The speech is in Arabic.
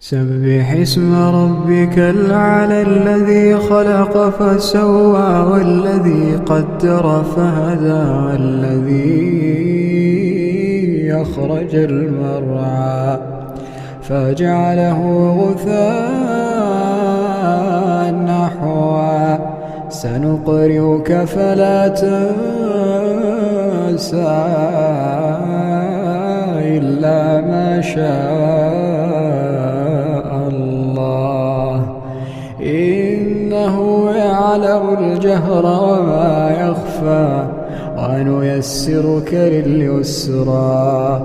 سبح اسم ربك الأعلى الذي خلق فسوى والذي قدر فهدى والذي أخرج المرعى فجعله غثاء نحوا سنقرئك فلا تنسى إلا ما شاء الله إنه يعلم الجهر وما يخفى ونيسرك لليسرى